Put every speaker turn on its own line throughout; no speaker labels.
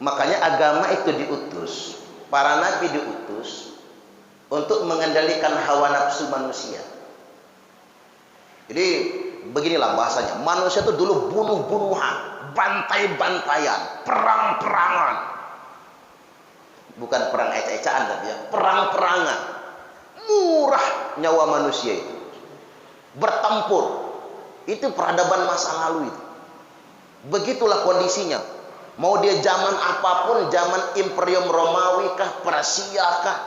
Makanya agama itu diutus, para nabi diutus untuk mengendalikan hawa nafsu manusia. Jadi beginilah bahasanya, manusia itu dulu bunuh-bunuhan, bantai-bantaian, perang-perangan. Bukan perang eca-ecaan tapi ya, perang-perangan. Murah nyawa manusia itu. Bertempur. Itu peradaban masa lalu itu. Begitulah kondisinya. Mau dia zaman apapun, zaman Imperium Romawi kah, Persia kah,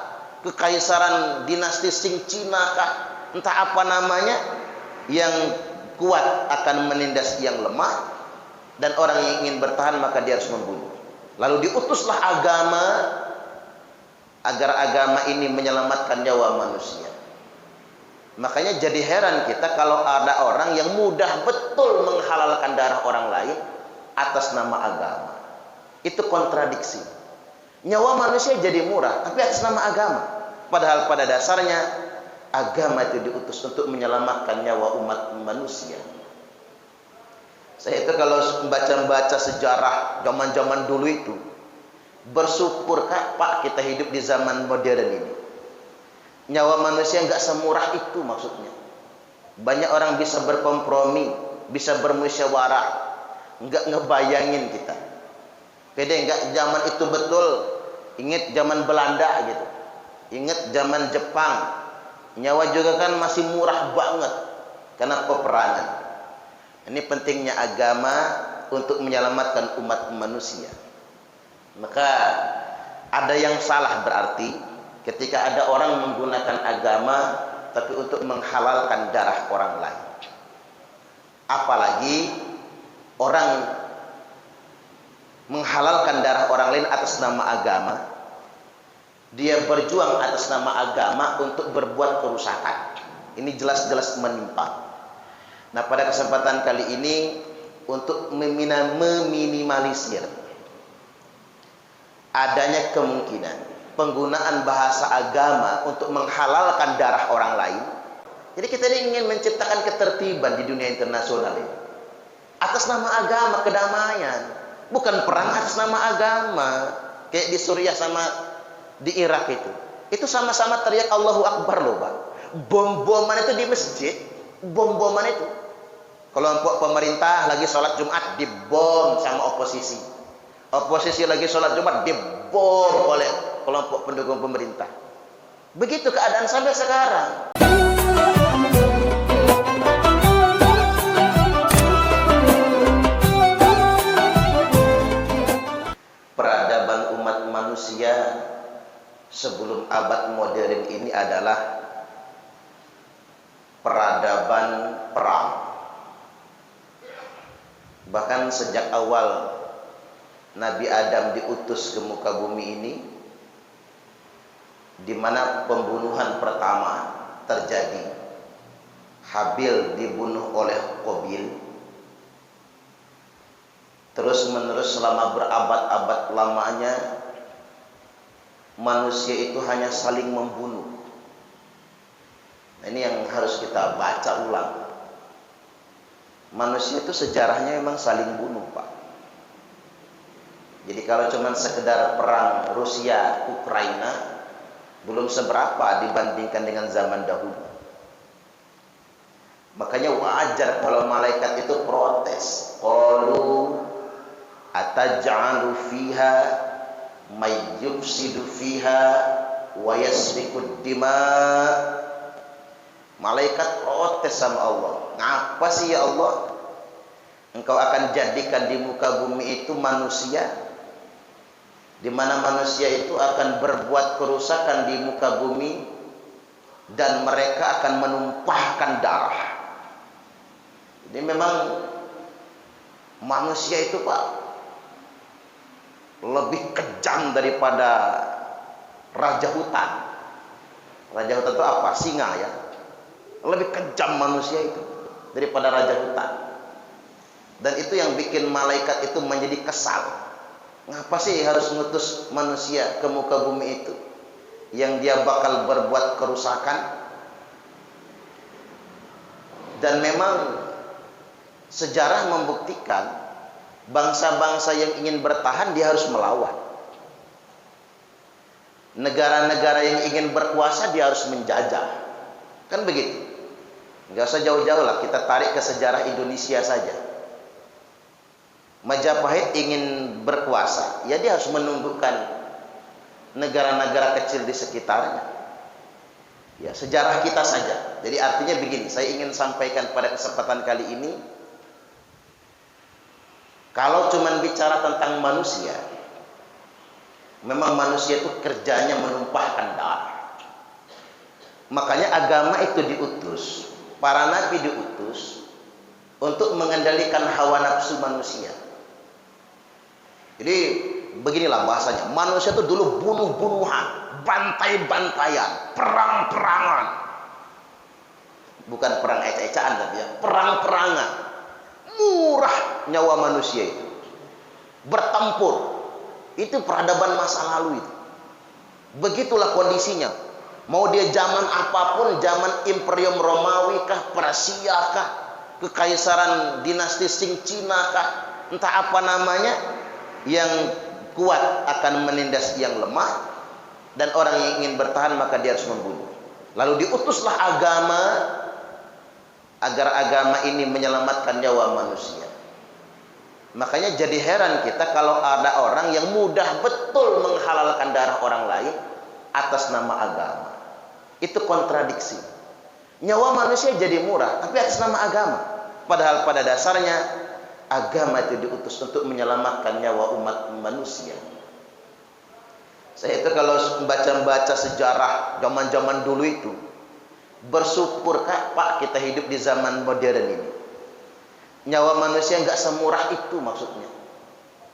kekaisaran dinasti Sing Cina kah, entah apa namanya, yang kuat akan menindas yang lemah, dan orang yang ingin bertahan maka dia harus membunuh. Lalu diutuslah agama agar agama ini menyelamatkan nyawa manusia. Makanya jadi heran kita kalau ada orang yang mudah betul menghalalkan darah orang lain atas nama agama. Itu kontradiksi. Nyawa manusia jadi murah tapi atas nama agama. Padahal pada dasarnya agama itu diutus untuk menyelamatkan nyawa umat manusia. Saya itu kalau membaca sejarah zaman-zaman dulu itu, bersyukur Pak kita hidup di zaman modern ini. Nyawa manusia nggak semurah itu maksudnya. Banyak orang bisa berkompromi, bisa bermusyawarah, nggak ngebayangin kita. Pede nggak zaman itu betul. Ingat zaman Belanda gitu, ingat zaman Jepang. Nyawa juga kan masih murah banget karena peperangan. Ini pentingnya agama untuk menyelamatkan umat manusia. Maka ada yang salah berarti ketika ada orang menggunakan agama tapi untuk menghalalkan darah orang lain. Apalagi orang menghalalkan darah orang lain atas nama agama. Dia berjuang atas nama agama untuk berbuat kerusakan. Ini jelas-jelas menyimpang. Nah, pada kesempatan kali ini untuk meminimalisir adanya kemungkinan penggunaan bahasa agama untuk menghalalkan darah orang lain. Jadi kita ini ingin menciptakan ketertiban di dunia internasional ini. Atas nama agama, kedamaian. Bukan perang atas nama agama. Kayak di Suriah sama di Irak itu. Itu sama-sama teriak Allahu Akbar loh, Pak. Bom-boman itu di masjid. Bom-boman itu. Kelompok pemerintah lagi sholat Jumat dibom sama oposisi. Oposisi lagi sholat Jumat dibom oleh kelompok pendukung pemerintah. Begitu keadaan sampai sekarang. Peradaban umat manusia sebelum abad modern ini adalah peradaban perang. Bahkan sejak awal Nabi Adam diutus ke muka bumi ini, di mana pembunuhan pertama terjadi. Habil dibunuh oleh Qabil. Terus menerus selama berabad-abad lamanya manusia itu hanya saling membunuh. Nah, ini yang harus kita baca ulang. Manusia itu sejarahnya memang saling bunuh, Pak. Jadi kalau cuma sekedar perang Rusia Ukraina belum seberapa dibandingkan dengan zaman dahulu. Makanya wajar kalau malaikat itu protes. Qalu ataj'alu fiha may yufsidu fiha wa yasfikud dima. Malaikat protes sama Allah. Ngapa sih ya Allah Engkau akan jadikan di muka bumi itu manusia, di mana manusia itu akan berbuat kerusakan di muka bumi dan mereka akan menumpahkan darah. Jadi memang manusia itu, Pak, lebih kejam daripada raja hutan. Raja hutan itu apa? Singa ya. Lebih kejam manusia itu daripada raja hutan. Dan itu yang bikin malaikat itu menjadi kesal. Ngapa sih harus ngutus manusia ke muka bumi itu yang dia bakal berbuat kerusakan? Dan memang sejarah membuktikan Bangsa-bangsa yang ingin bertahan dia harus melawan. Negara-negara yang ingin berkuasa dia harus menjajah. Kan begitu. Nggak usah jauh-jauh lah, kita tarik ke sejarah Indonesia saja. Majapahit ingin berkuasa, ya dia harus menundukkan negara-negara kecil di sekitarnya. Ya, sejarah kita saja. Jadi artinya begini, saya ingin sampaikan pada kesempatan kali ini, kalau cuma bicara tentang manusia, memang manusia itu kerjanya menumpahkan darah. Makanya agama itu diutus, para nabi diutus untuk mengendalikan hawa nafsu manusia. Jadi beginilah bahasanya, manusia itu dulu bunuh-bunuhan, bantai-bantaian, perang-perangan. Bukan perang ecah-ecahan tapi ya, perang-perangan. Murah nyawa manusia itu. Bertempur. Itu peradaban masa lalu itu. Begitulah kondisinya. Mau dia zaman apapun, zaman Imperium Romawi kah, Persia kah, kekaisaran dinasti Sing Cina kah, entah apa namanya, yang kuat akan menindas yang lemah, dan orang yang ingin bertahan maka dia harus membunuh. Lalu diutuslah agama agar agama ini menyelamatkan nyawa manusia. Makanya jadi heran kita kalau ada orang yang mudah betul menghalalkan darah orang lain atas nama agama. Itu kontradiksi. Nyawa manusia jadi murah tapi atas nama agama. Padahal pada dasarnya agama itu diutus untuk menyelamatkan nyawa umat manusia. Saya itu kalau membaca sejarah zaman-zaman dulu itu, bersyukur Pak kita hidup di zaman modern ini. Nyawa manusia nggak semurah itu maksudnya.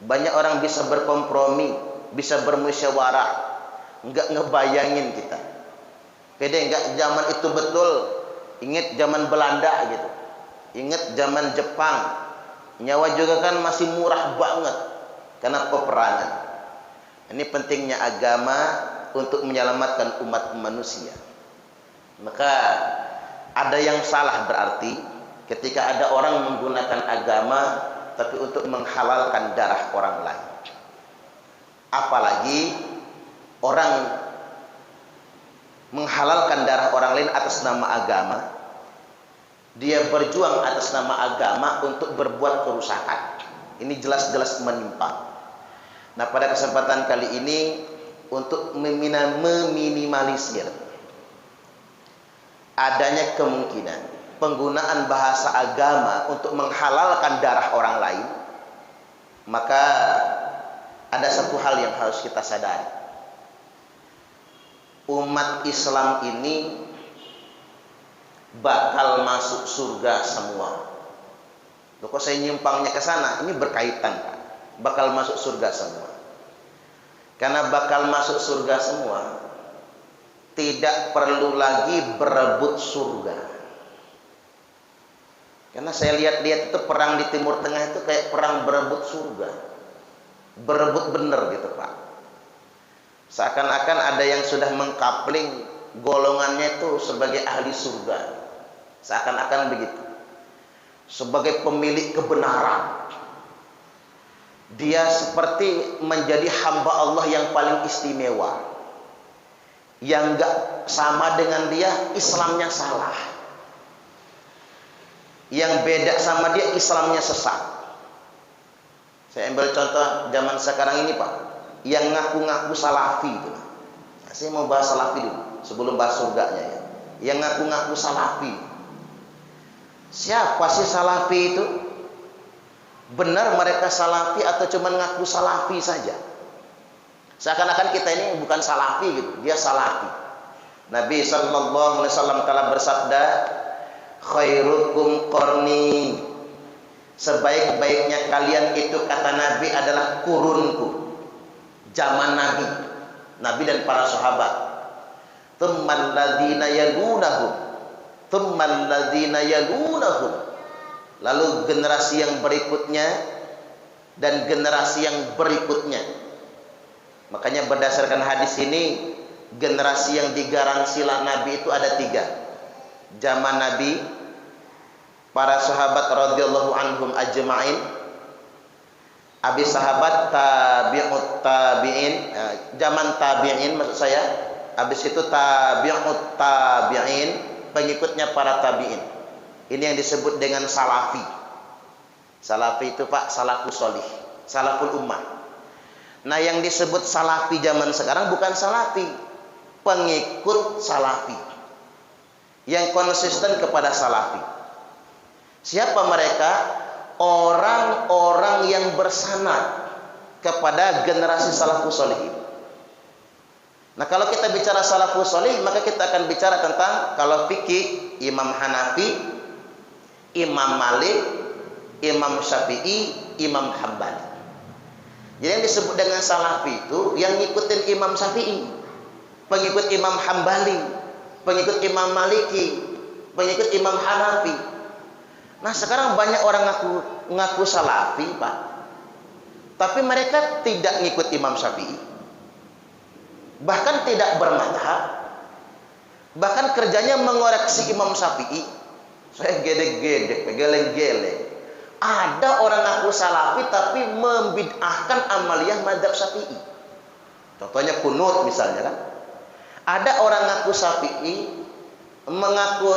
Banyak orang bisa berkompromi, bisa bermusyawarah, nggak ngebayangin kita. Pede nggak zaman itu betul. Ingat zaman Belanda gitu, ingat zaman Jepang. Nyawa juga kan masih murah banget karena peperangan. Ini pentingnya agama untuk menyelamatkan umat manusia. Maka ada yang salah berarti ketika ada orang menggunakan agama tapi untuk menghalalkan darah orang lain. Apalagi orang menghalalkan darah orang lain atas nama agama. Dia berjuang atas nama agama untuk berbuat kerusakan. Ini jelas-jelas menyimpang. Nah, pada kesempatan kali ini untuk meminimalisir adanya kemungkinan penggunaan bahasa agama untuk menghalalkan darah orang lain, maka ada satu hal yang harus kita sadari. Umat Islam ini bakal masuk surga semua. Loh, kok saya nyimpangnya ke sana? Ini berkaitan, Pak. Bakal masuk surga semua. Karena bakal masuk surga semua, tidak perlu lagi berebut surga. Karena saya lihat-lihat itu perang di Timur Tengah itu kayak perang berebut surga. Berebut bener gitu, Pak. Seakan-akan ada yang sudah mengkapling golongannya itu sebagai ahli surga. Seakan-akan begitu. Sebagai pemilik kebenaran. Dia seperti menjadi hamba Allah yang paling istimewa. Yang enggak sama dengan dia, Islamnya salah. Yang beda sama dia, Islamnya sesat. Saya ambil contoh zaman sekarang ini, Pak. Yang ngaku-ngaku salafi itu. Nah, saya mau bahas salafi dulu sebelum bahas surganya ya. Yang ngaku-ngaku salafi. Siapa sih salafi itu? Benar mereka salafi atau cuma ngaku salafi saja? Seakan-akan kita ini bukan salafi gitu, dia salafi. Nabi sallallahu alaihi wasallam telah bersabda, khairukum qarni. Sebaik-baiknya kalian itu kata Nabi adalah kurunku. Zaman Nabi, Nabi dan para sahabat. Tsummal ladzina yalunahum. Tsummal ladzina yalunahum. Lalu generasi yang berikutnya dan generasi yang berikutnya. Makanya berdasarkan hadis ini, generasi yang digaransi Nabi itu ada 3. Zaman Nabi, para sahabat radhiyallahu anhum ajma'in, Habis sahabat tabi'ut tabi'in, zaman tabi'in maksud saya. Habis itu tabi'ut tabi'in, pengikutnya para tabi'in. Ini yang disebut dengan salafi. Salafi itu Pak, salafus solih, salaful ummah. Nah, yang disebut salafi zaman sekarang bukan salafi, pengikut salafi yang konsisten kepada salafi. Siapa mereka? Orang-orang yang bersanad kepada generasi salafus solih. Nah, kalau kita bicara salafus solih, maka kita akan bicara tentang, kalau fikih, Imam Hanafi, Imam Malik, Imam Syafi'i, Imam Hambali. Jadi yang disebut dengan salafi itu yang ngikutin Imam Syafi'i, pengikut Imam Hambali, pengikut Imam Maliki, pengikut Imam Hanafi. Nah, sekarang banyak orang ngaku salafi, Pak. Tapi mereka tidak ngikut Imam Syafi'i. Bahkan tidak bermadhab. Bahkan kerjanya mengoreksi Imam Syafi'i. Saya gedek-gedek, geleng-geleng. Ada orang ngaku salafi tapi membid'ahkan amaliyah madhab Syafi'i. Contohnya kunut misalnya kan. Ada orang ngaku Syafi'i, mengaku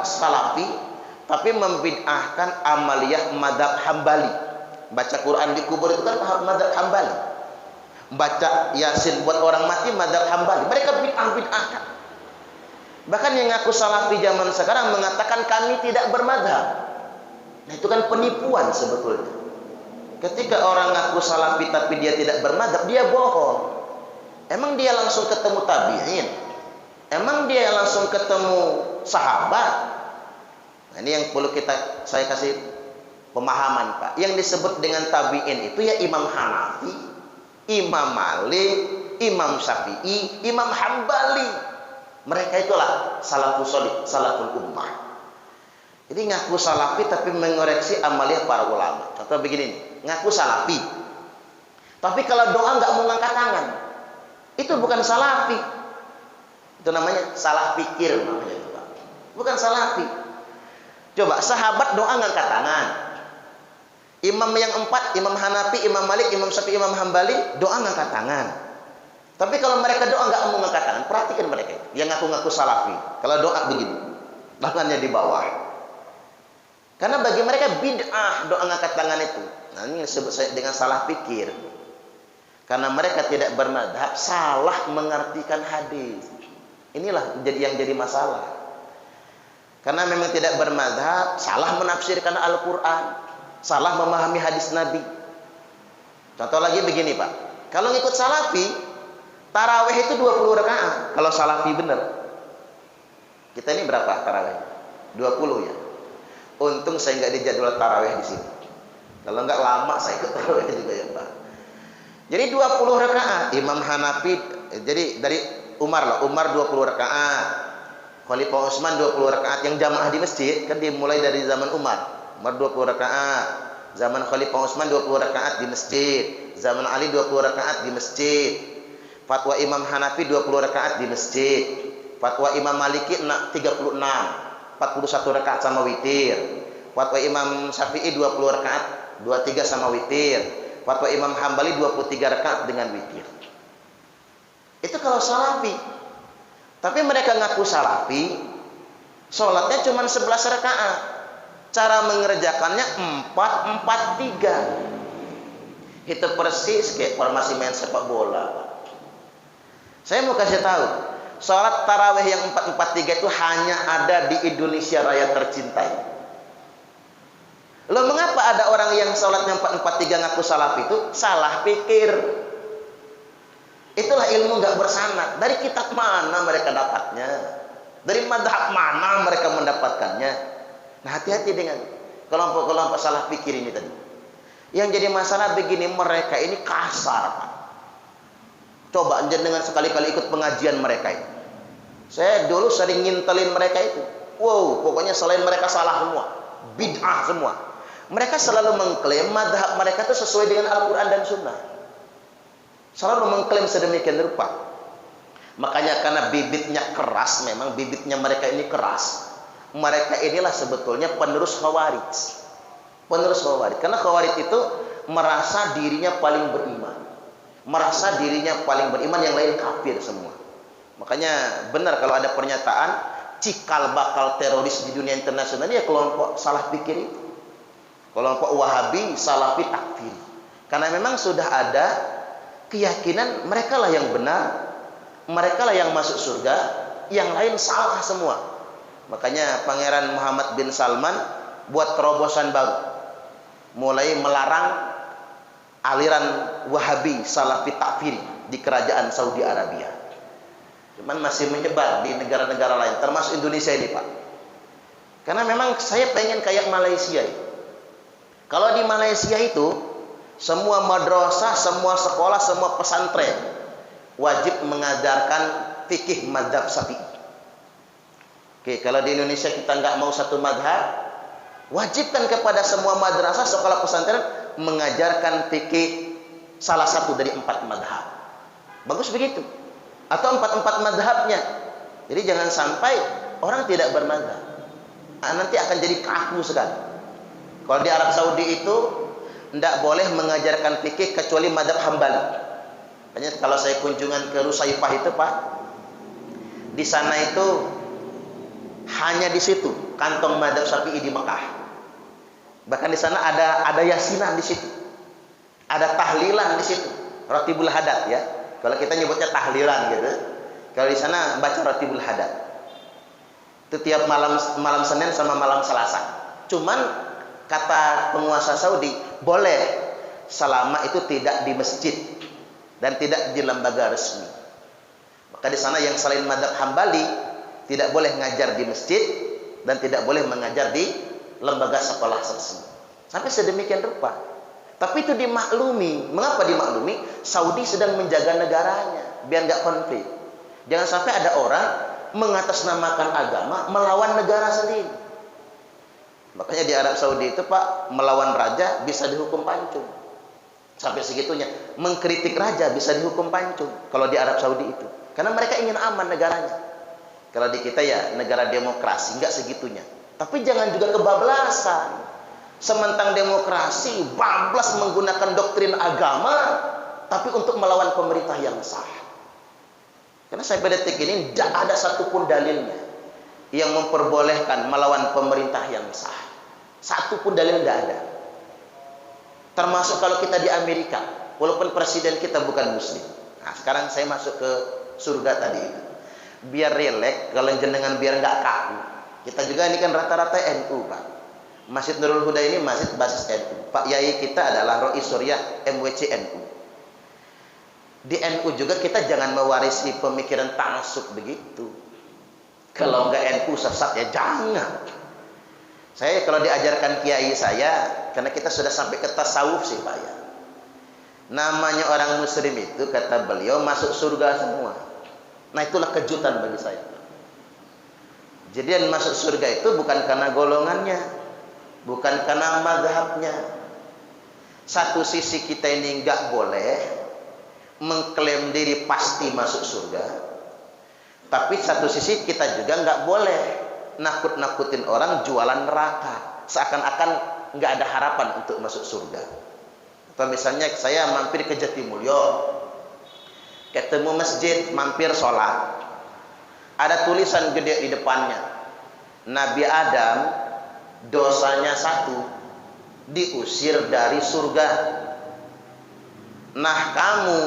salafi, tapi membid'ahkan amaliyah madhab Hambali. Baca Quran di kubur itu kan madhab Hambali. Baca Yasin buat orang mati madhab Hambali. Mereka bid'ahkan. Bahkan yang ngaku salafi zaman sekarang mengatakan kami tidak bermadhab. Nah, itu kan penipuan sebetulnya. Ketika orang ngaku salafi tapi dia tidak bermadhab, dia bohong. Emang dia langsung ketemu tabi'in? Emang dia langsung ketemu sahabat? Nah, ini yang perlu saya kasih pemahaman, Pak. Yang disebut dengan tabi'in itu ya Imam Hanafi, Imam Malik, Imam Syafi'i, Imam Hambali. Mereka itulah salafus sholih, salaful ummah. Jadi ngaku salafi tapi mengoreksi amaliyah para ulama. Contoh begini nih, ngaku salafi, tapi kalau doa nggak mau ngangkat tangan, itu bukan salafi. Itu namanya salah pikir namanya itu, Pak. Bukan salafi. Coba sahabat doa ngangkat tangan. Imam yang 4, Imam Hanafi, Imam Malik, Imam Syafi'i, Imam Hambali, doa ngangkat tangan. Tapi kalau mereka doa nggak mau ngangkat tangan, perhatikan mereka yang ngaku-ngaku salafi. Kalau doa begini, tangannya di bawah. Karena bagi mereka bid'ah doa ngangkat tangan itu. Nah, ini disebut dengan salah pikir. Karena mereka tidak bermadhab, salah mengartikan hadis. Inilah yang jadi masalah. Karena memang tidak bermadhab, salah menafsirkan Al-Quran, salah memahami hadis Nabi. Contoh lagi begini, Pak. Kalau ngikut salafi, tarawih itu 20 rakaat. Kalau salafi benar. Kita ini berapa tarawih? 20 ya. Untung saya nggak dijadwal tarawih di sini. Kalau nggak lama saya ikut tarawih juga ya, Pak. Jadi 20 rakaat. Imam Hanafi, jadi dari Umar lah. Umar 20 rakaat. Khalifah Utsman 20 rakaat. Yang jamaah di masjid kan dimulai dari zaman Umar. Umar 20 rakaat. Zaman Khalifah Utsman 20 rakaat di masjid. Zaman Ali 20 rakaat di masjid. Fatwa Imam Hanafi 20 rakaat di masjid. Fatwa Imam Maliki 36. 41 rakaat sama witir. Fatwa Imam Syafi'i 20 rakaat, 23 sama witir. Fatwa Imam Hambali 23 rakaat dengan witir. Itu kalau salafi. Tapi mereka ngaku salafi, sholatnya cuma 11 rakaat. Cara mengerjakannya 4-4-3. Itu persis kayak formasi main sepak bola. Saya mau kasih tahu, sholat tarawih yang 4-4-3 itu hanya ada di Indonesia Raya tercintai. Loh, mengapa ada orang yang sholatnya 4-4-3 ngaku salafi itu? Salah pikir. Itulah ilmu nggak bersanad. Dari kitab mana mereka dapatnya? Dari madhab mana mereka mendapatkannya? Nah, hati-hati dengan kelompok-kelompok salah pikir ini tadi. Yang jadi masalah begini, mereka ini kasar, Pak. Coba dengan sekali-kali ikut pengajian mereka itu. Saya dulu sering ngintelin mereka itu. Wow, pokoknya selain mereka salah semua, bid'ah semua. Mereka selalu mengklaim madhab mereka itu sesuai dengan Al-Quran dan Sunnah. Selalu mengklaim sedemikian rupa. Makanya karena bibitnya keras, memang bibitnya mereka ini keras. Mereka inilah sebetulnya penerus Khawarij. Penerus Khawarij. Karena Khawarij itu merasa dirinya paling beriman. Merasa dirinya paling beriman, yang lain kafir semua. Makanya benar kalau ada pernyataan cikal bakal teroris di dunia internasional ya kelompok salah pikir itu. Kelompok Wahabi, Salafi, Takfiri. Karena memang sudah ada keyakinan mereka lah yang benar, mereka lah yang masuk surga, yang lain salah semua. Makanya Pangeran Muhammad bin Salman buat terobosan baru, mulai melarang aliran Wahabi, Salafi, Takfiri di kerajaan Saudi Arabia. Cuman masih menyebar di negara-negara lain, termasuk Indonesia ini, Pak. Karena memang saya pengen kayak Malaysia itu. Kalau di Malaysia itu semua madrasah, semua sekolah, semua pesantren wajib mengajarkan fikih mazhab Syafi'i. Oke, kalau di Indonesia kita nggak mau satu mazhab, wajibkan kepada semua madrasah, sekolah, pesantren mengajarkan fikih salah satu dari 4 mazhab. Bagus begitu. Atau 4 mazhabnya. Jadi jangan sampai orang tidak bermazhab. Nanti akan jadi kaku sekali. Kalau di Arab Saudi itu tidak boleh mengajarkan fikih kecuali mazhab Hambali. Makanya kalau saya kunjungan ke Rusaifah itu, Pak, di sana itu hanya di situ kantong mazhab Syafi'i di Mekah. Bahkan di sana ada yasinan di situ, ada tahlilan di situ, Ratibul Hadat ya. Kalau kita nyebutnya tahlilan gitu, kalau di sana baca Ratibul Hadat. Itu tiap malam Senin sama malam Selasa. Cuman kata penguasa Saudi, boleh selama itu tidak di masjid dan tidak di lembaga resmi. Maka di sana yang selain mazhab Hambali tidak boleh ngajar di masjid dan tidak boleh mengajar di lembaga sekolah resmi. Sampai sedemikian rupa. Tapi itu dimaklumi. Mengapa dimaklumi? Saudi sedang menjaga negaranya biar nggak konflik. Jangan sampai ada orang mengatasnamakan agama melawan negara sendiri. Makanya di Arab Saudi itu, Pak, melawan raja bisa dihukum pancung. Sampai segitunya. Mengkritik raja bisa dihukum pancung kalau di Arab Saudi itu. Karena mereka ingin aman negaranya. Kalau di kita ya negara demokrasi, enggak segitunya. Tapi jangan juga kebablasan. Sementang demokrasi, bablas menggunakan doktrin agama, tapi untuk melawan pemerintah yang sah. Karena sampai detik ini tidak ada satupun dalilnya yang memperbolehkan melawan pemerintah yang sah. Satu pun dalil tidak ada. Termasuk kalau kita di Amerika, walaupun presiden kita bukan muslim. Nah, sekarang saya masuk ke surga tadi itu. Biar rileks, kalau jenengan biar nggak kaku. Kita juga ini kan rata-rata NU, Pak. Masjid Nurul Huda ini masjid basis NU. Pak Yai kita adalah Roi Surya MWC NU. Di NU juga kita jangan mewarisi pemikiran ta'assub begitu. Kalau enggak NU sesat ya jangan. Saya kalau diajarkan kiai saya, karena kita sudah sampai ke tasawuf sih, Pak ya. Namanya orang muslim itu kata beliau masuk surga semua. Nah, itulah kejutan bagi saya. Jadi yang masuk surga itu bukan karena golongannya, bukan karena mazhabnya. Satu sisi kita ini enggak boleh mengklaim diri pasti masuk surga. Tapi satu sisi kita juga nggak boleh nakut-nakutin orang jualan neraka, seakan-akan nggak ada harapan untuk masuk surga. Atau misalnya saya mampir ke Jatimulyo, ketemu masjid, mampir sholat, ada tulisan gede di depannya, Nabi Adam dosanya 1, diusir dari surga. Nah kamu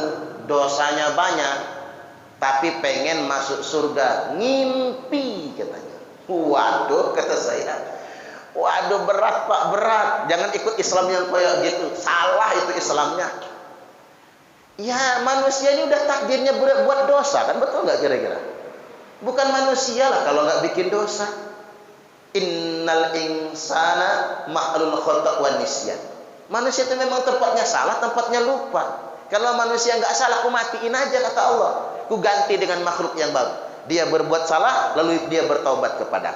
dosanya banyak, tapi pengen masuk surga, ngimpi katanya. Waduh, kata saya, waduh berat Pak, berat. Jangan ikut Islam yang kayak gitu, salah itu Islamnya. Ya manusia ini udah takdirnya buat dosa kan, betul nggak kira-kira? Bukan manusia lah kalau nggak bikin dosa. Innal insana ma'lul khata' wan nisyan. Manusia itu memang tempatnya salah, tempatnya lupa. Kalau manusia nggak salah, aku matiin aja kata Allah. Ku ganti dengan makhluk yang baru. Dia berbuat salah, lalu dia bertaubat kepada.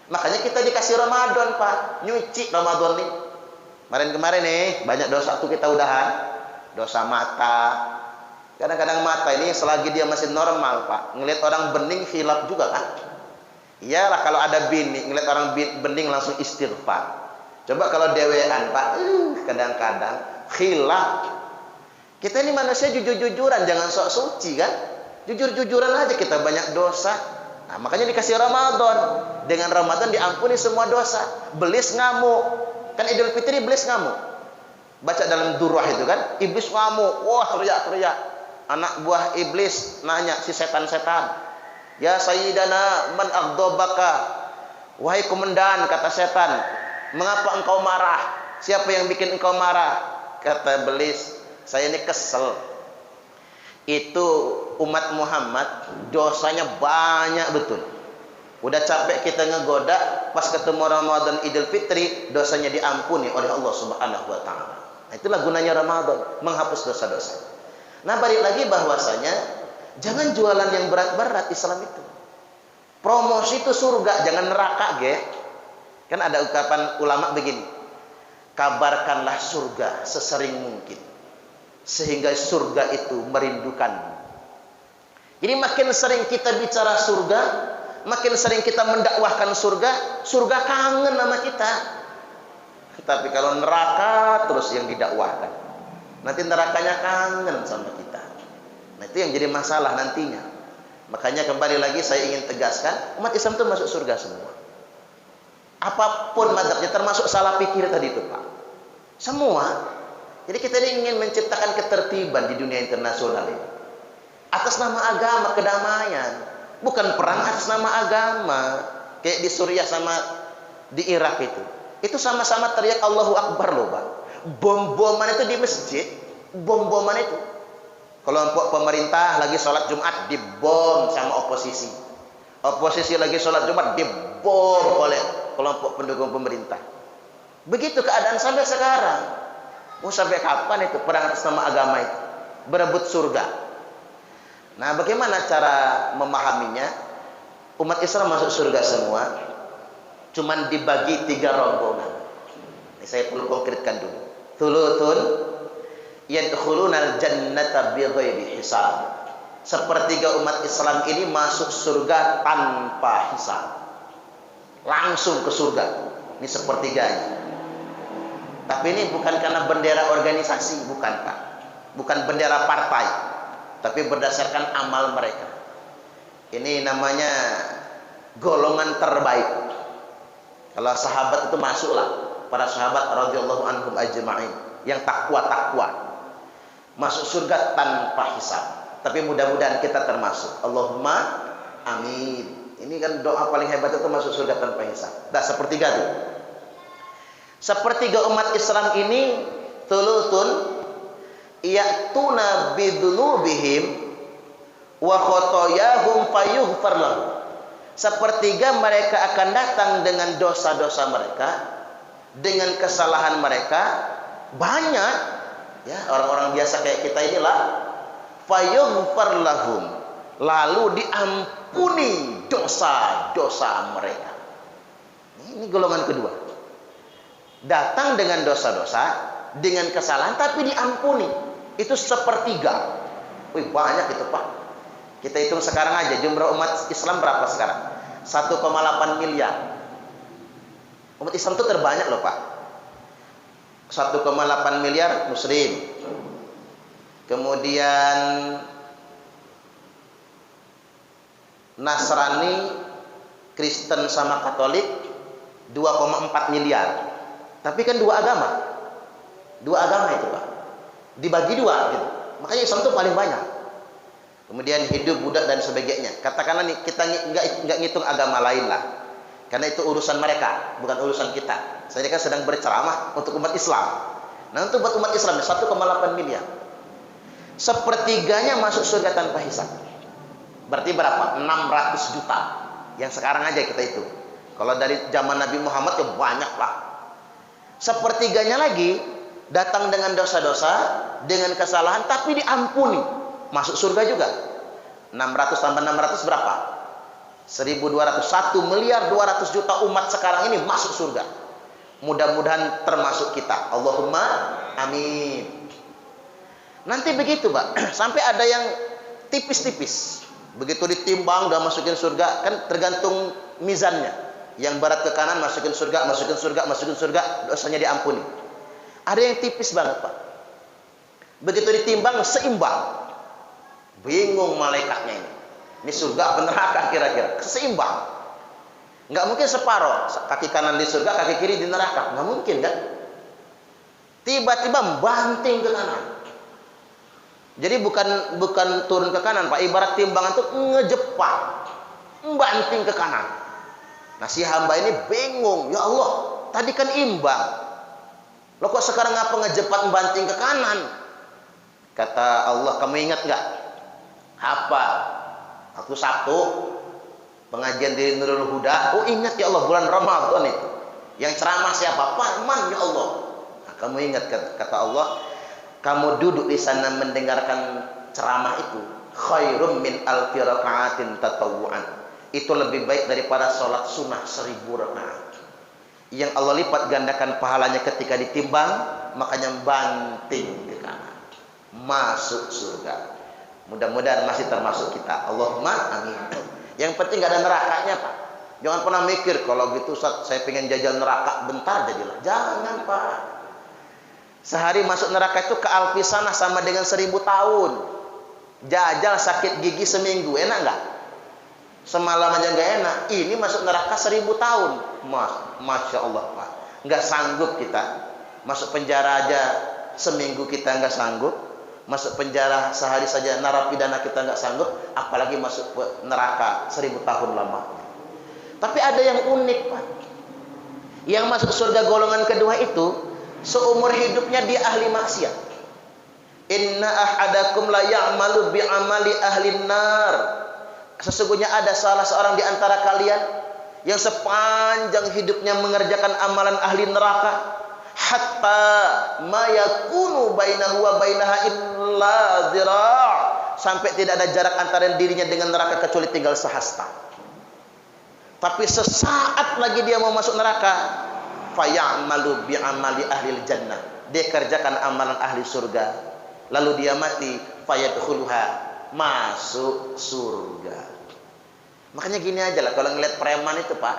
Makanya kita dikasih Ramadan, Pak. Nyuci Ramadan nih. Kemarin-kemarin nih, banyak dosa tuh kita udahan. Dosa mata. Kadang-kadang mata ini selagi dia masih normal, Pak. Ngelihat orang bening khilaf juga kan. Iyalah kalau ada bini, ngelihat orang bening langsung istighfar. Coba kalau dewean, Pak, kadang-kadang khilaf. Kita ini manusia jujur-jujuran, jangan sok suci kan. Jujur-jujuran aja kita banyak dosa. Nah, makanya dikasih Ramadan. Dengan Ramadan diampuni semua dosa. Iblis ngamuk. Kan Idul Fitri iblis ngamuk. Baca dalam Durrah itu kan, iblis ngamuk. Wah, teriak-teriak. Anak buah iblis nanya si setan-setan, "Ya Sayyidana, man aghdabaka?" Wahai komandan, kata setan, "Mengapa engkau marah? Siapa yang bikin engkau marah?" Kata iblis, "Saya ini kesel. Itu umat Muhammad dosanya banyak betul. Udah capek kita ngegoda, pas ketemu Ramadan Idul Fitri, dosanya diampuni oleh Allah Subhanahu wa taala." Nah, itulah gunanya Ramadan, menghapus dosa-dosa. Nah, balik lagi bahwasanya jangan jualan yang berat-berat Islam itu. Promosi itu surga, jangan neraka, ge. Kan ada ungkapan ulama begini, kabarkanlah surga sesering mungkin, sehingga surga itu merindukanmu. Jadi makin sering kita bicara surga, makin sering kita mendakwahkan surga, surga kangen sama kita. Tapi kalau neraka terus yang didakwahkan, nanti nerakanya kangen sama kita. Nah, itu yang jadi masalah nantinya. Makanya kembali lagi saya ingin tegaskan, umat Islam itu masuk surga semua. Apapun mazhabnya, termasuk salah pikir tadi itu, Pak. Semua. Jadi kita ini ingin menciptakan ketertiban di dunia internasional ini. Atas nama agama, kedamaian. Bukan perang atas nama agama. Kayak di Suriah sama di Irak itu. Itu sama-sama teriak Allahu Akbar loh, Pak. Bom-boman itu di masjid. Bom-boman itu. Kelompok pemerintah lagi sholat Jumat dibom sama oposisi. Oposisi lagi sholat Jumat dibom oleh kelompok pendukung pemerintah. Begitu keadaan sampai sekarang. Mau sampai kapan itu perang atas nama agama itu? Berebut surga. Nah, bagaimana cara memahaminya? Umat Islam masuk surga semua, cuman dibagi 3 rombongan. Ini saya perlu konkretkan dulu. Thuluthun yadkhulunal jannata bighairi hisab. Sepertiga umat Islam ini masuk surga tanpa hisab. Langsung ke surga. Ini sepertiganya. Tapi ini bukan karena bendera organisasi, bukan, Pak. Bukan bendera partai, tapi berdasarkan amal mereka. Ini namanya golongan terbaik. Kalau sahabat itu masuklah, para sahabat radhiyallahu anhum ajma'in, yang takwa-takwa. Masuk surga tanpa hisab. Tapi mudah-mudahan kita termasuk. Allahumma amin. Ini kan doa paling hebat itu masuk surga tanpa hisab. Dah sepertiga tuh. Sepertiga umat Islam ini thuluthun ya'tuna bidzunubihim wa khotoyahum fayughfar lahum. Sepertiga mereka akan datang dengan dosa-dosa mereka, dengan kesalahan mereka banyak, ya, orang-orang biasa kayak kita inilah, fayughfar lahum, lalu diampuni dosa-dosa mereka. Ini golongan kedua. Datang dengan dosa-dosa, dengan kesalahan, tapi diampuni. Itu sepertiga. Wih, banyak itu, Pak. Kita hitung sekarang aja, jumlah umat Islam berapa sekarang? 1,8 miliar. Umat Islam itu terbanyak loh, Pak. 1,8 miliar Muslim. Kemudian Nasrani, Kristen sama Katolik 2,4 miliar. Tapi kan dua agama itu, Pak, dibagi 2 gitu. Makanya Islam itu paling banyak. Kemudian Hindu, Buddha dan sebagainya. Katakanlah nih, kita nggak ngitung agama lain lah, karena itu urusan mereka, bukan urusan kita. Saya kan sedang berceramah untuk umat Islam. Nah, untuk buat umat Islam 1,8 miliar. Sepertiganya masuk surga tanpa hisab. Berarti berapa? 600 juta. Yang sekarang aja kita itu. Kalau dari zaman Nabi Muhammad ya banyak lah. Sepertiganya lagi datang dengan dosa-dosa, dengan kesalahan, tapi diampuni, masuk surga juga. 600 tambah 600 berapa? 1.200. 1 miliar 200 juta umat sekarang ini masuk surga. Mudah-mudahan termasuk kita. Allahumma amin. Nanti begitu, Pak. Sampai ada yang tipis-tipis. Begitu ditimbang udah masukin surga, kan tergantung mizannya. Yang berat ke kanan masukin surga, masukin surga, masukin surga, dosanya diampuni. Ada yang tipis banget, Pak. Begitu ditimbang seimbang. Bingung malaikatnya ini. Ini surga apa neraka kira-kira? Seimbang. Nggak mungkin separoh, kaki kanan di surga, kaki kiri di neraka. Nggak mungkin kan? Tiba-tiba banting ke kanan. Jadi bukan turun ke kanan, Pak. Ibarat timbangan tuh ngejepang, banting ke kanan. Nah, si hamba ini bingung. Ya Allah, tadi kan imbang. Loh kok sekarang ngapa ngejepat banting ke kanan? Kata Allah, kamu ingat nggak? Apa? Waktu Sabtu pengajian di Nurul Huda. Oh ingat ya Allah, bulan Ramadan itu. Yang ceramah siapa? Parman ya Allah. Nah, kamu ingat kata Allah, kamu duduk di sana mendengarkan ceramah itu, khairum min alfi raka'atin tatawu'an. Itu lebih baik daripada sholat sunnah 1000 rakaat. Yang Allah lipat gandakan pahalanya ketika ditimbang, makanya banting ke kanan. Masuk surga. Mudah-mudahan masih termasuk kita. Allahumma amin. Yang penting gak ada nerakanya, Pak. Jangan pernah mikir kalau gitu Ustaz, saya pengen jajal neraka bentar jadilah. Jangan, Pak. Sehari masuk neraka itu ke alfisana sama dengan 1000 tahun. Jajal sakit gigi seminggu, enak nggak? Semalam aja nggak enak. Ini masuk neraka 1000 tahun. Masya Allah, Pak. Nggak sanggup kita. Masuk penjara aja seminggu kita nggak sanggup. Masuk penjara sehari saja narapidana kita nggak sanggup, apalagi masuk neraka 1000 tahun lama. Tapi ada yang unik, Pak. Yang masuk surga golongan kedua itu seumur hidupnya dia ahli maksiat. Inna ahadakum la ya'malu bi amali ahlin nar. Sesungguhnya ada salah seorang di antara kalian yang sepanjang hidupnya mengerjakan amalan ahli neraka, hatta ma yakunu bainahu wa bainaha illa zira', sampai tidak ada jarak antara dirinya dengan neraka kecuali tinggal sehasta. Tapi sesaat lagi dia mau masuk neraka, fayamalu bi amali ahli jannah, dia kerjakan amalan ahli surga, lalu dia mati, fayadkhuluha, masuk surga. Makanya gini aja lah, kalau ngeliat preman itu, Pak,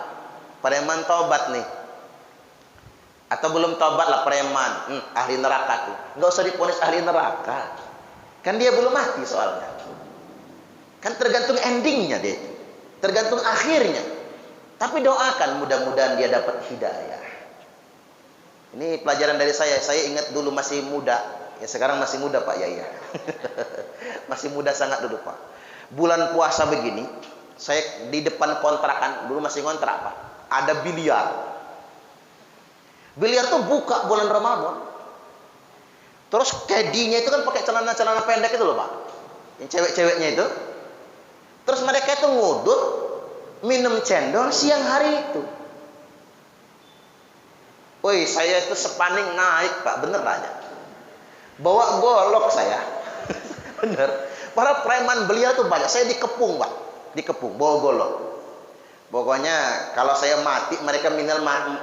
preman tobat nih, atau belum tobat lah preman, ahli neraka tuh, nggak usah diponis ahli neraka, kan dia belum mati soalnya. Kan tergantung endingnya dia, tergantung akhirnya. Tapi doakan mudah-mudahan dia dapat hidayah. Ini pelajaran dari saya ingat dulu masih muda, ya sekarang masih muda Pak Yaya. Masih muda sangat dulu Pak. Bulan puasa begini, saya di depan kontrakan, dulu masih ngontrak Pak, ada biliar. Biliar tuh buka bulan Ramadan. Terus kedinya itu kan pakai celana-celana pendek itu loh Pak, yang cewek-ceweknya itu. Terus mereka itu ngudut, minum cendol siang hari itu. Woi, saya itu sepaning naik Pak, bener aja. Bawa golok saya. Bener. Para preman biliar tuh banyak. Saya dikepung Pak, dikepung, bawa golok. Pokoknya kalau saya mati, mereka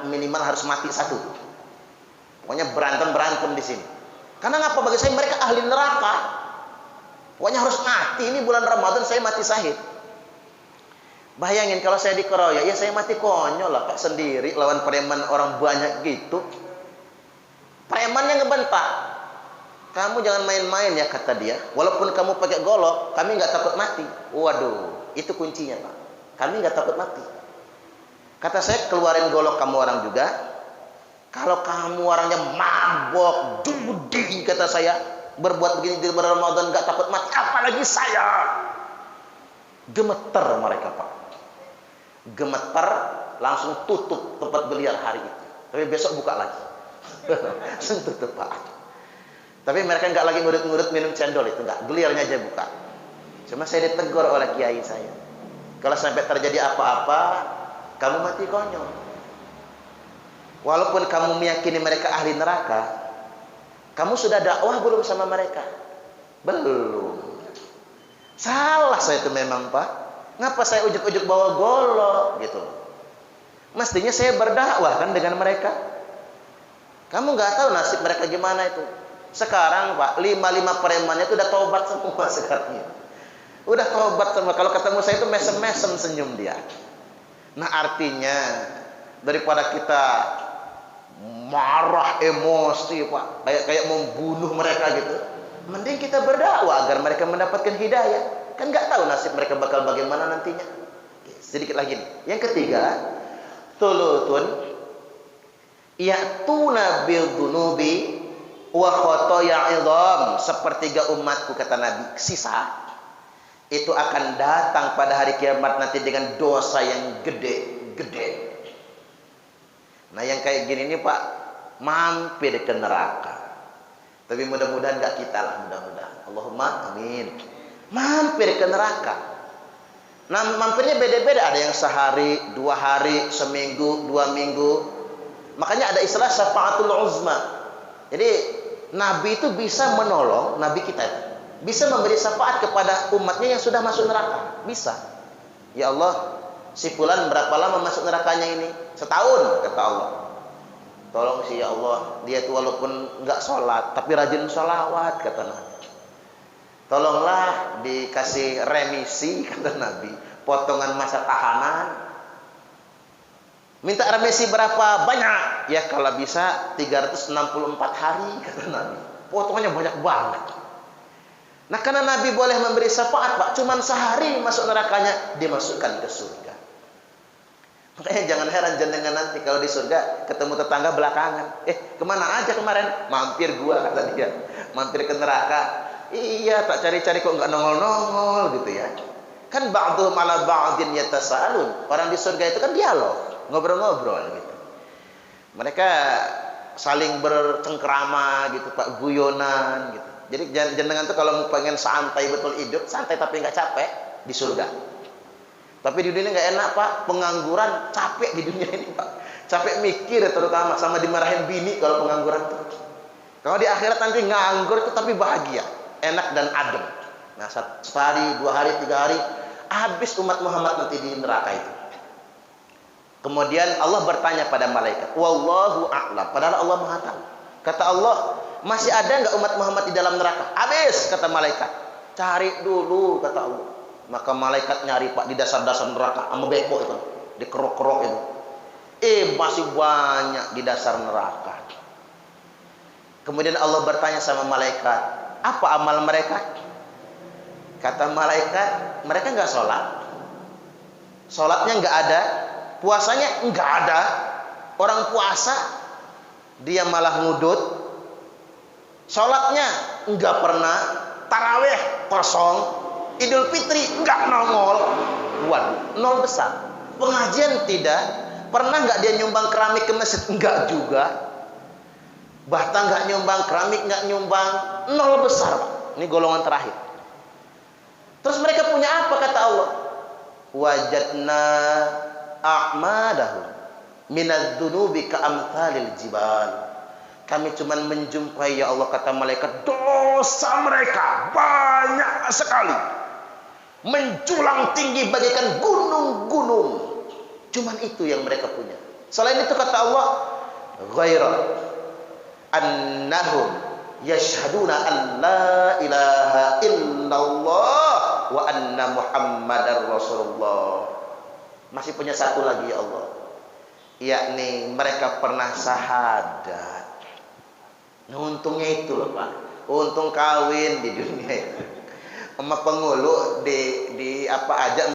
minimal harus mati satu. Pokoknya berantem di sini. Karena ngapa? Bagi saya mereka ahli neraka. Pokoknya harus mati. Ini bulan Ramadan saya mati syahid. Bayangin kalau saya dikeroyok, ya saya mati konyol lah Pak, sendiri lawan preman orang banyak gitu. Preman yang ngebentak, kamu jangan main-main ya kata dia. Walaupun kamu pakai golok, kami nggak takut mati. Waduh, itu kuncinya Pak. Kami nggak takut mati. Kata saya, keluarin golok kamu orang juga. Kalau kamu orangnya mabok, judi, kata saya, berbuat begini di bulan Ramadan nggak takut mati, apalagi saya. Gemeter mereka Pak. Gemeter, langsung tutup tempat biliar hari itu. Tapi besok buka lagi. Langsung tutup Pak. Tapi mereka nggak lagi ngurut-ngurut minum cendol itu, nggak, biliarnya aja buka. Cuma saya ditegur oleh kiai saya, kalau sampai terjadi apa-apa, kamu mati konyol. Walaupun kamu meyakini mereka ahli neraka, kamu sudah dakwah belum sama mereka? Belum. Salah saya itu memang Pak. Ngapa saya ujuk-ujuk bawa golok gitu? Mestinya saya berdakwah kan dengan mereka. Kamu nggak tahu nasib mereka gimana itu. Sekarang Pak, 5 premannya itu udah tobat semua sekarang. Udah tobat semua. Kalau ketemu saya itu mesem-mesem senyum dia. Nah artinya daripada kita marah, emosi Pak, kayak membunuh mereka gitu, Mending kita berdakwah agar mereka mendapatkan hidayah. Kan nggak tahu nasib mereka bakal bagaimana nantinya. Sedikit lagi nih. Yang ketiga, thuluthun ya'tuna bil dunubi wa khotoya idham. Sepertiga umatku, kata Nabi, sisa itu akan datang pada hari kiamat nanti dengan dosa yang gede-gede. Nah, yang kayak gini nih Pak, mampir ke neraka. Tapi mudah-mudahan gak kita lah, mudah-mudahan. Allahumma amin. Mampir ke neraka. Nah, mampirnya beda-beda. Ada yang sehari, 2 hari, seminggu, 2 minggu. Makanya ada istilah syafaatul uzma. Jadi Nabi itu bisa menolong, Nabi kita itu bisa memberi syafaat kepada umatnya yang sudah masuk neraka. Bisa. Ya Allah, si fulan berapa lama masuk nerakanya ini? Setahun, kata Allah. Tolong sih ya Allah, dia itu walaupun nggak sholat tapi rajin sholawat, kata Nabi. Tolonglah dikasih remisi, kata Nabi, potongan masa tahanan. Minta remisi berapa? Banyak. Ya kalau bisa 364 hari, kata Nabi. Potongannya banyak banget. Nah, karena Nabi boleh memberi syafaat Pak, cuman sehari masuk nerakanya, dimasukkan ke surga. Makanya jangan heran jenengan nanti kalau di surga ketemu tetangga belakangan. Kemana aja kemarin? Mampir gua, kata dia. Mampir ke neraka. Iya, tak cari-cari kok nggak nongol-nongol gitu ya. Kan ba'dhum ala ba'din yatasaalun. Orang di surga itu kan dialog, ngobrol-ngobrol gitu. Mereka saling bercengkrama gitu Pak, guyonan gitu. Jadi jenengan tuh kalau mau pengen santai betul hidup, santai tapi nggak capek, di surga. Tapi di dunia nggak enak Pak, pengangguran, capek di dunia ini Pak. Capek mikir terutama, sama dimarahin bini kalau pengangguran tuh. Kalau di akhirat nanti nganggur itu tapi bahagia, enak dan adem. Nah, sehari, 2 hari, 3 hari, habis umat Muhammad nanti di neraka itu. Kemudian Allah bertanya pada malaikat, wallahu a'lam, padahal Allah Maha tahu. Kata Allah, masih ada nggak umat Muhammad di dalam neraka? Habis, kata malaikat. Cari dulu, kata Allah. Maka malaikat nyari Pak di dasar-dasar neraka sama beko itu, di kerok-kerok itu. Masih banyak di dasar neraka. Kemudian Allah bertanya sama malaikat, apa amal mereka? Kata malaikat, mereka nggak sholat. Sholatnya nggak ada, puasanya nggak ada. Orang puasa dia malah ngudut. Sholatnya nggak pernah, taraweh kosong, Idul Fitri nggak nongol. Waduh, 0 besar. Pengajian tidak. Pernah nggak dia nyumbang keramik ke masjid? Nggak juga. Bahkan nggak nyumbang keramik, nggak nyumbang, 0 besar Pak. Ini golongan terakhir. Terus mereka punya apa, kata Allah? Wajadna a'madahum minadz-dzunubi ka'amtsalil jibal. Kami cuma menjumpai, ya Allah, kata malaikat, dosa mereka banyak sekali, menjulang tinggi bagaikan gunung-gunung. Cuman itu yang mereka punya. Selain itu, kata Allah, ghaira annahum yashhaduna an la ilaha illallah wa anna muhammadar rasulullah. Masih punya satu lagi, ya Allah, yakni mereka pernah syahadat. Nah, untungnya itu loh Pak, untung kawin di dunia itu sama pengulu di apa aja